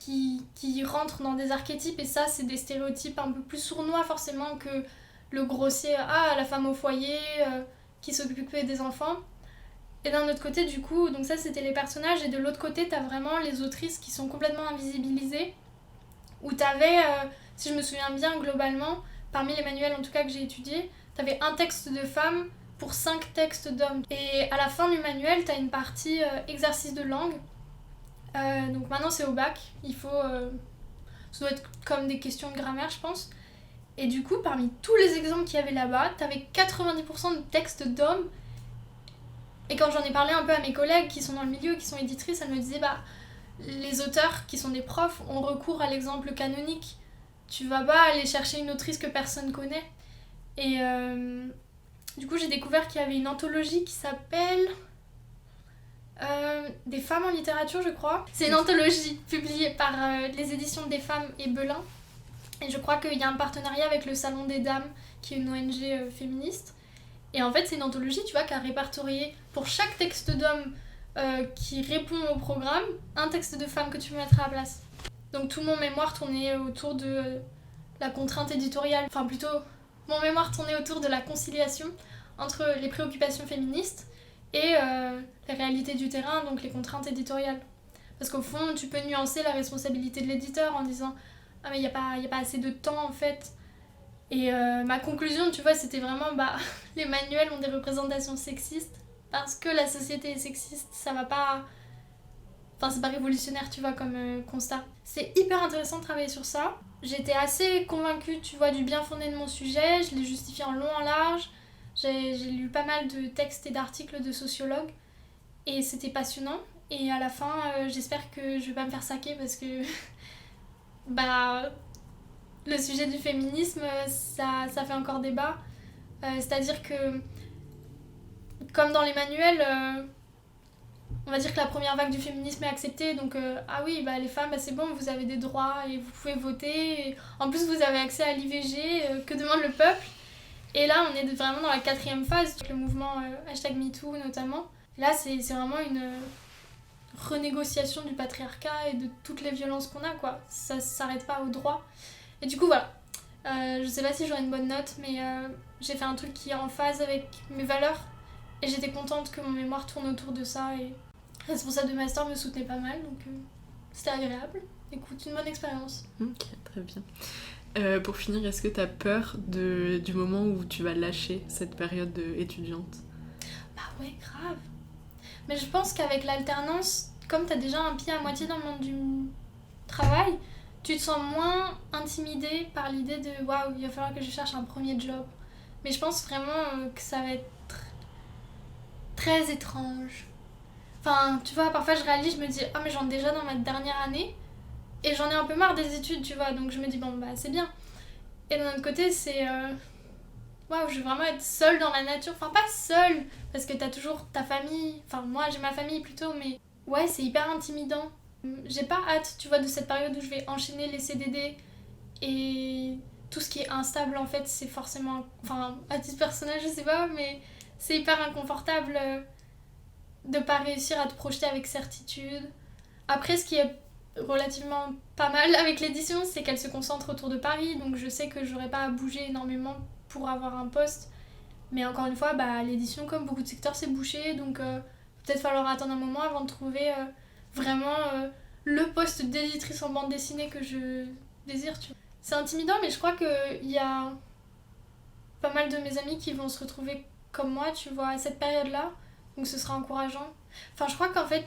B: qui rentrent dans des archétypes, et ça, c'est des stéréotypes un peu plus sournois, forcément, que le grossier, la femme au foyer, qui s'occupait des enfants. Et d'un autre côté, du coup, donc ça, c'était les personnages, et de l'autre côté, t'as vraiment les autrices qui sont complètement invisibilisées, où t'avais, si je me souviens bien, globalement, parmi les manuels, en tout cas, que j'ai étudiés, t'avais un texte de femme pour 5 textes d'hommes. Et à la fin du manuel, t'as une partie exercice de langue. Donc maintenant, c'est au bac. Il faut... ça doit être comme des questions de grammaire, je pense. Et du coup, parmi tous les exemples qu'il y avait là-bas, t'avais 90% de textes d'hommes. Et quand j'en ai parlé un peu à mes collègues qui sont dans le milieu, qui sont éditrices, elles me disaient, les auteurs qui sont des profs ont recours à l'exemple canonique. Tu vas pas aller chercher une autrice que personne connaît. Et du coup, j'ai découvert qu'il y avait une anthologie qui s'appelle Des femmes en littérature, je crois. C'est une anthologie publiée par les éditions des femmes et Belin. Et je crois qu'il y a un partenariat avec le Salon des Dames, qui est une ONG féministe. Et en fait, c'est une anthologie, tu vois, qui a répertorié pour chaque texte d'homme qui répond au programme, un texte de femme que tu peux mettre à la place. Donc tout mon mémoire tournait autour de la contrainte éditoriale. Enfin plutôt, mon mémoire tournait autour de la conciliation entre les préoccupations féministes et les réalités du terrain, donc les contraintes éditoriales. Parce qu'au fond, tu peux nuancer la responsabilité de l'éditeur en disant « Ah mais il n'y a pas assez de temps en fait ». Et ma conclusion, tu vois, c'était vraiment les manuels ont des représentations sexistes parce que la société est sexiste, ça va pas... Enfin, c'est pas révolutionnaire, tu vois, comme constat. C'est hyper intéressant de travailler sur ça. J'étais assez convaincue, tu vois, du bien fondé de mon sujet, je l'ai justifié en long, en large. J'ai lu pas mal de textes et d'articles de sociologues et c'était passionnant. Et à la fin, j'espère que je vais pas me faire saquer parce que... le sujet du féminisme, ça fait encore débat. C'est-à-dire que, comme dans les manuels, on va dire que la première vague du féminisme est acceptée. Donc, les femmes, c'est bon, vous avez des droits et vous pouvez voter. Et en plus, vous avez accès à l'IVG, que demande le peuple. Et là, on est vraiment dans la 4e phase, le mouvement #MeToo notamment. Et là, c'est vraiment une renégociation du patriarcat et de toutes les violences qu'on a, quoi. Ça s'arrête pas au droit. Et du coup, voilà. Je sais pas si j'aurai une bonne note, mais j'ai fait un truc qui est en phase avec mes valeurs. Et j'étais contente que mon mémoire tourne autour de ça. Et responsable de master me soutenait pas mal, donc c'était agréable. Écoute, une bonne expérience.
A: Ok, très bien. Pour finir, est-ce que tu as peur du moment où tu vas lâcher cette période étudiante?
B: Bah ouais, grave. Mais je pense qu'avec l'alternance, comme t'as déjà un pied à moitié dans le monde du travail, tu te sens moins intimidée par l'idée de waouh, il va falloir que je cherche un premier job. Mais je pense vraiment que ça va être très étrange. Enfin, tu vois, parfois je réalise, je me dis, ah mais j'en ai déjà dans ma dernière année et j'en ai un peu marre des études, tu vois, donc je me dis, bon bah c'est bien. Et d'un autre côté, c'est waouh, je vais vraiment être seule dans la nature. Enfin, pas seule, parce que t'as toujours ta famille. Enfin, moi j'ai ma famille plutôt, mais ouais, c'est hyper intimidant. J'ai pas hâte, tu vois, de cette période où je vais enchaîner les CDD et tout ce qui est instable en fait, c'est forcément. Enfin, à titre personnel, je sais pas, mais c'est hyper inconfortable de pas réussir à te projeter avec certitude. Après, ce qui est relativement pas mal avec l'édition, c'est qu'elle se concentre autour de Paris, donc je sais que j'aurais pas à bouger énormément pour avoir un poste. Mais encore une fois, bah, l'édition, comme beaucoup de secteurs, c'est bouché, donc peut-être falloir attendre un moment avant de trouver vraiment le poste d'éditrice en bande dessinée que je désire. Tu vois. C'est intimidant, mais je crois qu'il y a pas mal de mes amis qui vont se retrouver comme moi, tu vois, à cette période-là, donc ce sera encourageant. Enfin, je crois qu'en fait,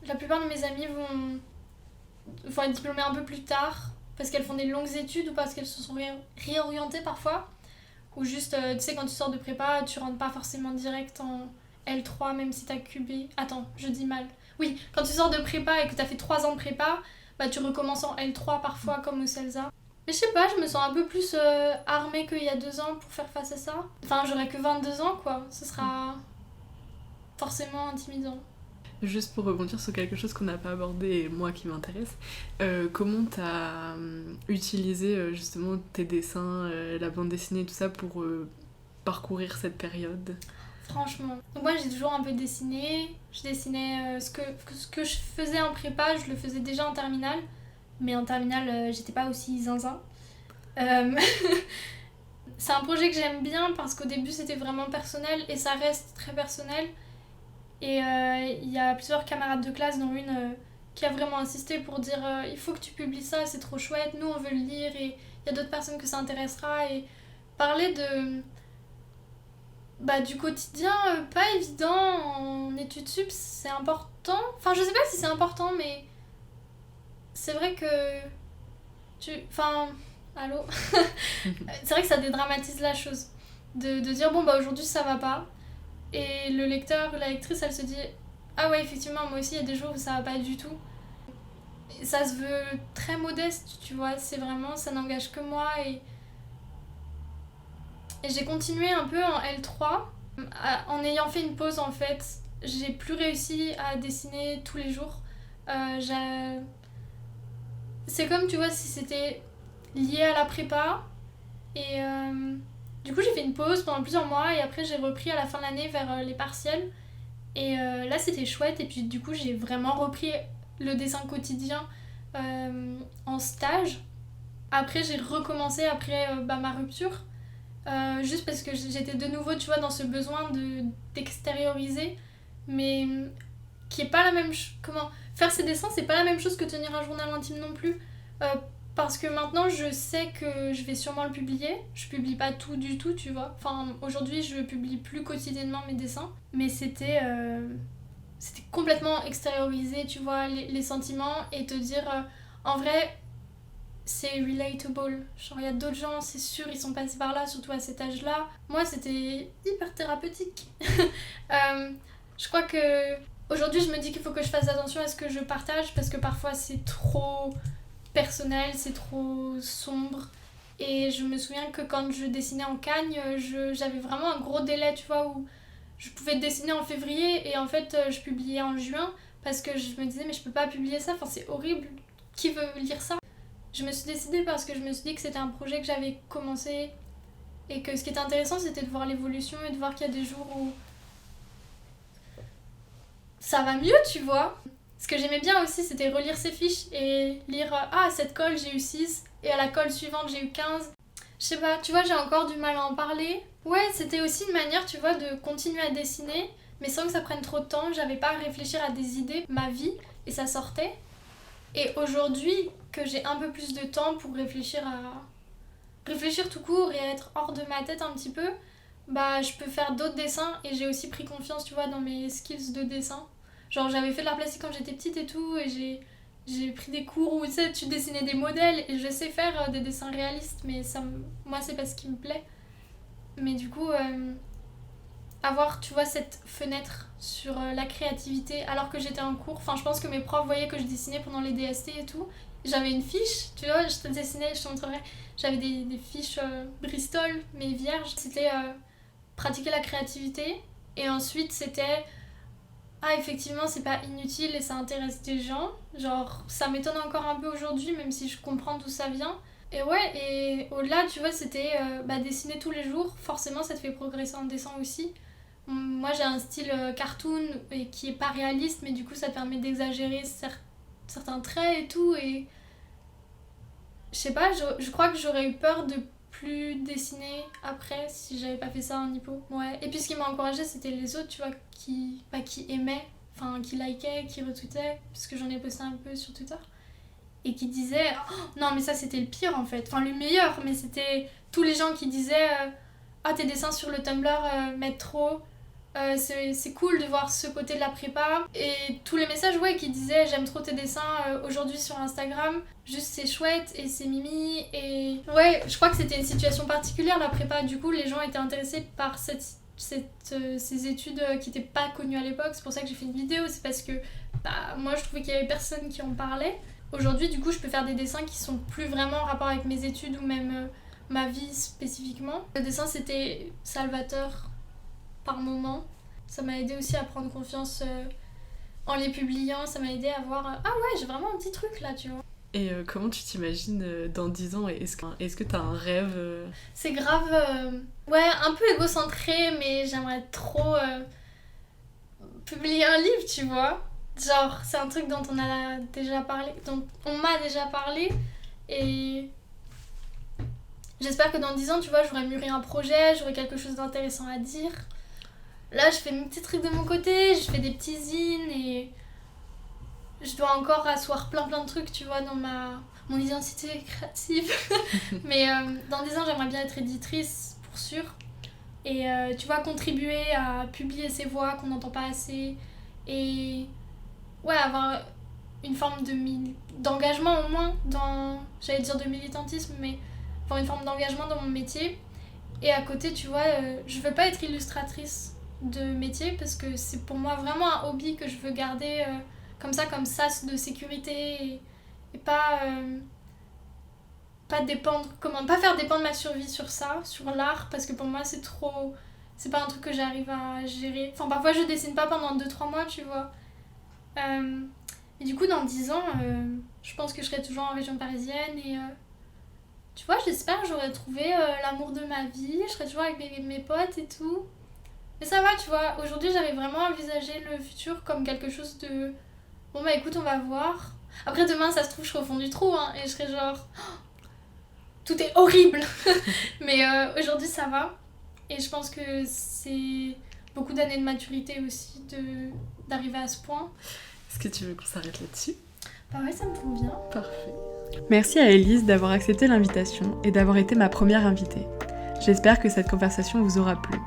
B: la plupart de mes amis vont être diplômées un peu plus tard, parce qu'elles font des longues études ou parce qu'elles se sont réorientées parfois. Ou juste, tu sais, quand tu sors de prépa, tu rentres pas forcément direct en L3, même si t'as QB. Attends, je dis mal. Oui, quand tu sors de prépa et que t'as fait 3 ans de prépa, bah tu recommences en L3 parfois, comme au CELSA. Mais je sais pas, je me sens un peu plus armée qu'il y a 2 ans pour faire face à ça. Enfin, j'aurais que 22 ans, quoi. Ce sera forcément intimidant.
A: Juste pour rebondir sur quelque chose qu'on n'a pas abordé et moi qui m'intéresse, comment t'as utilisé justement tes dessins, la bande dessinée et tout ça pour parcourir cette période?
B: Franchement. Donc moi j'ai toujours un peu dessiné. Je dessinais ce que je faisais en prépa, je le faisais déjà en terminale. Mais en terminale, j'étais pas aussi zinzin. C'est un projet que j'aime bien parce qu'au début c'était vraiment personnel et ça reste très personnel. Et il y a plusieurs camarades de classe, dont une qui a vraiment insisté pour dire il faut que tu publies ça, c'est trop chouette, nous on veut le lire et il y a d'autres personnes que ça intéressera. Et parler du quotidien pas évident en études sup, c'est important. Enfin, je sais pas si c'est important, mais c'est vrai que Enfin, allô. C'est vrai que ça dédramatise la chose. De dire bon bah aujourd'hui ça va pas. Et le lecteur ou la lectrice, elle se dit ah ouais, effectivement, moi aussi, il y a des jours où ça va pas du tout. Et ça se veut très modeste, tu vois, c'est vraiment, ça n'engage que moi. Et j'ai continué un peu en L3. En ayant fait une pause, en fait, j'ai plus réussi à dessiner tous les jours. C'est comme, tu vois, si c'était lié à la prépa. Et du coup, j'ai fait une pause pendant plusieurs mois et après, j'ai repris à la fin de l'année vers les partiels. Et là, c'était chouette. Et puis, du coup, j'ai vraiment repris le dessin quotidien en stage. Après, j'ai recommencé après ma rupture. Juste parce que j'étais de nouveau, tu vois, dans ce besoin d'extérioriser. Mais qui est pas la même chose. Comment faire ses dessins, c'est pas la même chose que tenir un journal intime non plus. Parce que maintenant, je sais que je vais sûrement le publier. Je publie pas tout du tout, tu vois. Enfin, aujourd'hui, je publie plus quotidiennement mes dessins. Mais c'était complètement extérioriser, tu vois, les sentiments et te dire, en vrai, c'est relatable. Genre, il y a d'autres gens, c'est sûr, ils sont passés par là, surtout à cet âge-là. Moi, c'était hyper thérapeutique. Je crois que aujourd'hui, je me dis qu'il faut que je fasse attention à ce que je partage parce que parfois, c'est trop personnel, c'est trop sombre. Et je me souviens que quand je dessinais en Cagne, j'avais vraiment un gros délai, tu vois, où je pouvais dessiner en février et en fait je publiais en juin parce que je me disais mais je peux pas publier ça, enfin c'est horrible, qui veut lire ça? Je me suis décidée parce que je me suis dit que c'était un projet que j'avais commencé et que ce qui était intéressant c'était de voir l'évolution et de voir qu'il y a des jours où ça va mieux, tu vois. Ce que j'aimais bien aussi, c'était relire ses fiches et lire ah, à cette colle j'ai eu 6 et à la colle suivante j'ai eu 15. Je sais pas, tu vois, j'ai encore du mal à en parler. Ouais, c'était aussi une manière, tu vois, de continuer à dessiner mais sans que ça prenne trop de temps. J'avais pas à réfléchir à des idées, ma vie, et ça sortait. Et aujourd'hui, que j'ai un peu plus de temps pour réfléchir tout court et être hors de ma tête un petit peu, bah je peux faire d'autres dessins et j'ai aussi pris confiance, tu vois, dans mes skills de dessin. Genre j'avais fait de l'art plastique quand j'étais petite et tout, et j'ai pris des cours où tu sais, tu dessinais des modèles et je sais faire des dessins réalistes, mais moi c'est pas ce qui me plaît. Mais du coup, avoir, tu vois, cette fenêtre sur la créativité alors que j'étais en cours, enfin je pense que mes profs voyaient que je dessinais pendant les DST et tout. J'avais une fiche, tu vois, je te dessinais, je te montrerai. J'avais des fiches Bristol, mais vierges. C'était pratiquer la créativité. Et ensuite, c'était effectivement, c'est pas inutile et ça intéresse des gens. Genre, ça m'étonne encore un peu aujourd'hui, même si je comprends d'où ça vient. Et ouais, et au-delà, tu vois, c'était dessiner tous les jours. Forcément, ça te fait progresser en dessin aussi. Moi, j'ai un style cartoon et qui est pas réaliste, mais du coup, ça te permet d'exagérer certains traits et tout. Et je sais pas, je crois que j'aurais eu peur de plus dessiner après si j'avais pas fait ça en hippo. Ouais. Et puis ce qui m'a encouragée, c'était les autres, tu vois, qui aimaient, enfin qui likaient, qui retweetaient, parce que j'en ai posté un peu sur Twitter. Et qui disaient non, mais ça c'était le pire en fait. Enfin, le meilleur, mais c'était tous les gens qui disaient tes dessins sur le Tumblr m'aident trop. C'est cool de voir ce côté de la prépa. Et tous les messages qui disaient j'aime trop tes dessins aujourd'hui sur Instagram, juste c'est chouette et c'est mimi. Et ouais, je crois que c'était une situation particulière la prépa, du coup les gens étaient intéressés par ces études qui n'étaient pas connues à l'époque. C'est pour ça que j'ai fait une vidéo, c'est parce que moi je trouvais qu'il y avait personne qui en parlait. Aujourd'hui du coup je peux faire des dessins qui sont plus vraiment en rapport avec mes études ou même ma vie spécifiquement. Le dessin c'était salvateur par moment. Ça m'a aidé aussi à prendre confiance en les publiant. Ça m'a aidé à voir j'ai vraiment un petit truc là, tu vois.
A: Et comment tu t'imagines dans 10 ans? Est-ce que t'as un rêve
B: C'est grave un peu égocentré, mais j'aimerais trop publier un livre, tu vois. Genre c'est un truc dont on m'a déjà parlé, et j'espère que dans 10 ans, tu vois, j'aurai mûri un projet, j'aurai quelque chose d'intéressant à dire. Là, je fais mes petits trucs de mon côté, je fais des petits zines et je dois encore asseoir plein de trucs, tu vois, dans mon identité créative. Mais dans 10 ans, j'aimerais bien être éditrice, pour sûr. Et tu vois, contribuer à publier ces voix qu'on n'entend pas assez. Et avoir une forme d'engagement au moins, j'allais dire de militantisme, mais avoir une forme d'engagement dans mon métier. Et à côté, tu vois, je veux pas être illustratrice de métier parce que c'est pour moi vraiment un hobby que je veux garder comme sas de sécurité et pas faire dépendre ma survie sur ça, sur l'art, parce que pour moi c'est pas un truc que j'arrive à gérer. Enfin, parfois je dessine pas pendant 2-3 mois, tu vois. Et du coup dans 10 ans je pense que je serai toujours en région parisienne et tu vois, j'espère que j'aurai trouvé l'amour de ma vie, je serai toujours avec mes potes et tout. Mais ça va, tu vois, aujourd'hui j'avais vraiment envisagé le futur comme quelque chose de... Bon bah écoute, on va voir. Après demain, ça se trouve, je serai au fond du trou, et je serai genre... tout est horrible. Mais aujourd'hui ça va. Et je pense que c'est beaucoup d'années de maturité aussi d'arriver à ce point.
A: Est-ce que tu veux qu'on s'arrête là-dessus?
B: Bah ouais, ça me tombe bien.
A: Parfait. Merci à Élise d'avoir accepté l'invitation et d'avoir été ma première invitée. J'espère que cette conversation vous aura plu.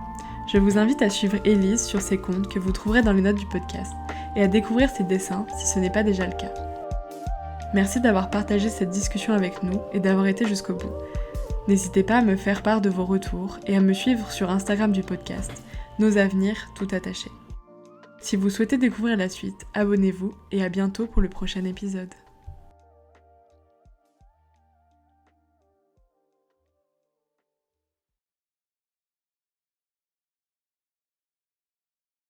A: Je vous invite à suivre Élise sur ses comptes que vous trouverez dans les notes du podcast et à découvrir ses dessins si ce n'est pas déjà le cas. Merci d'avoir partagé cette discussion avec nous et d'avoir été jusqu'au bout. N'hésitez pas à me faire part de vos retours et à me suivre sur Instagram du podcast, Nos Avenirs tout attachés. Si vous souhaitez découvrir la suite, abonnez-vous et à bientôt pour le prochain épisode.